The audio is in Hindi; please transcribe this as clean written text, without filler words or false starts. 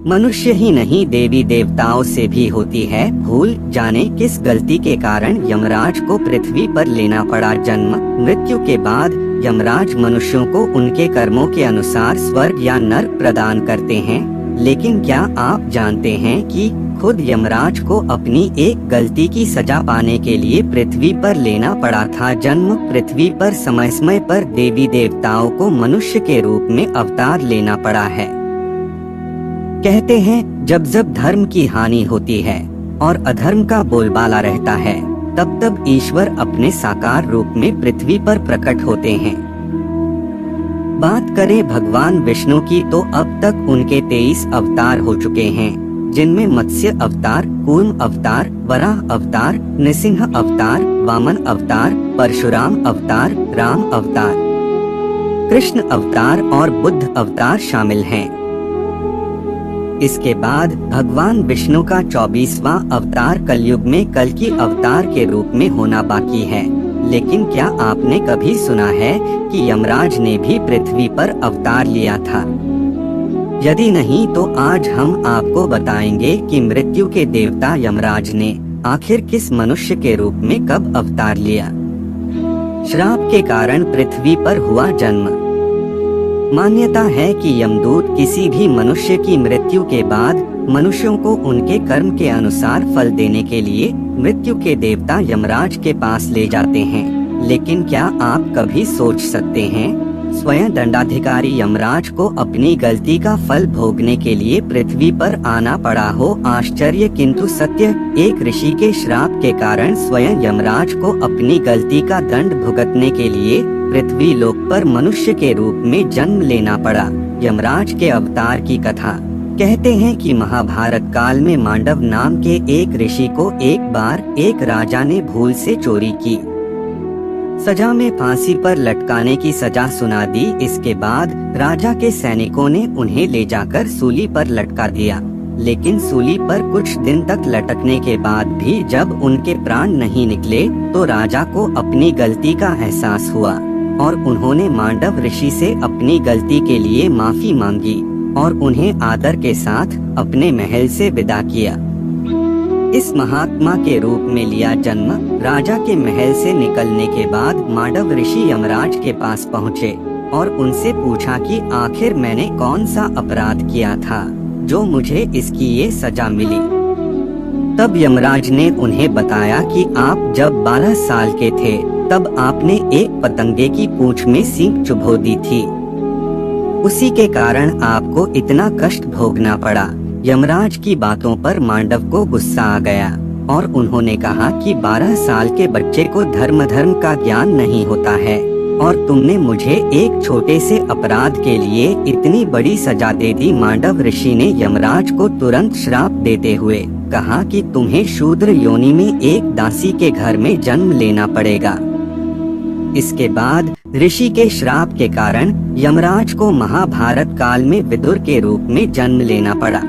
मनुष्य ही नहीं देवी देवताओं से भी होती है भूल। जाने किस गलती के कारण यमराज को पृथ्वी पर लेना पड़ा जन्म। मृत्यु के बाद यमराज मनुष्यों को उनके कर्मों के अनुसार स्वर्ग या नरक प्रदान करते हैं। लेकिन क्या आप जानते हैं कि खुद यमराज को अपनी एक गलती की सजा पाने के लिए पृथ्वी पर लेना पड़ा था जन्म। पृथ्वी पर समय समय पर देवी देवताओं को मनुष्य के रूप में अवतार लेना पड़ा है। कहते हैं जब जब धर्म की हानि होती है और अधर्म का बोलबाला रहता है तब तब ईश्वर अपने साकार रूप में पृथ्वी पर प्रकट होते हैं। बात करें भगवान विष्णु की तो अब तक उनके 23 अवतार हो चुके हैं, जिनमें मत्स्य अवतार, कूर्म अवतार, वराह अवतार, नृसिंह अवतार, वामन अवतार, परशुराम अवतार, राम अवतार, कृष्ण अवतार और बुद्ध अवतार शामिल हैं। इसके बाद भगवान विष्णु का 24वां अवतार कलयुग में कल्कि अवतार के रूप में होना बाकी है। लेकिन क्या आपने कभी सुना है कि यमराज ने भी पृथ्वी पर अवतार लिया था? यदि नहीं तो आज हम आपको बताएंगे कि मृत्यु के देवता यमराज ने आखिर किस मनुष्य के रूप में कब अवतार लिया। श्राप के कारण पृथ्वी पर हुआ जन्म। मान्यता है कि यमदूत किसी भी मनुष्य की मृत्यु के बाद मनुष्यों को उनके कर्म के अनुसार फल देने के लिए मृत्यु के देवता यमराज के पास ले जाते हैं। लेकिन क्या आप कभी सोच सकते हैं स्वयं दंडाधिकारी यमराज को अपनी गलती का फल भोगने के लिए पृथ्वी पर आना पड़ा हो? आश्चर्य किंतु सत्य। एक ऋषि के श्राप के कारण स्वयं यमराज को अपनी गलती का दंड भुगतने के लिए पृथ्वी लोक पर मनुष्य के रूप में जन्म लेना पड़ा। यमराज के अवतार की कथा। कहते हैं कि महाभारत काल में मांडव नाम के एक ऋषि को एक बार एक राजा ने भूल से चोरी की। सजा में फांसी पर लटकाने की सजा सुना दी। इसके बाद राजा के सैनिकों ने उन्हें ले जाकर सूली पर लटका दिया। लेकिन सूली पर कुछ दिन तक लटकने के बाद भी जब उनके प्राण नहीं निकले तो राजा को अपनी गलती का एहसास हुआ और उन्होंने मांडव ऋषि से अपनी गलती के लिए माफी मांगी और उन्हें आदर के साथ अपने महल से विदा किया। इस महात्मा के रूप में लिया जन्म। राजा के महल से निकलने के बाद मांडव ऋषि यमराज के पास पहुँचे और उनसे पूछा कि आखिर मैंने कौन सा अपराध किया था जो मुझे इसकी ये सजा मिली। तब यमराज ने उन्हें बताया कि आप जब 12 साल के थे तब आपने एक पतंगे की पूंछ में सींग चुभो दी थी। उसी के कारण आपको इतना कष्ट भोगना पड़ा। यमराज की बातों पर मांडव को गुस्सा आ गया और उन्होंने कहा कि 12 साल के बच्चे को धर्म का ज्ञान नहीं होता है और तुमने मुझे एक छोटे से अपराध के लिए इतनी बड़ी सजा दे दी। मांडव ऋषि ने यमराज को तुरंत श्राप देते हुए कहा कि तुम्हें शूद्र योनि में एक दासी के घर में जन्म लेना पड़ेगा। इसके बाद ऋषि के श्राप के कारण यमराज को महाभारत काल में विदुर के रूप में जन्म लेना पड़ा।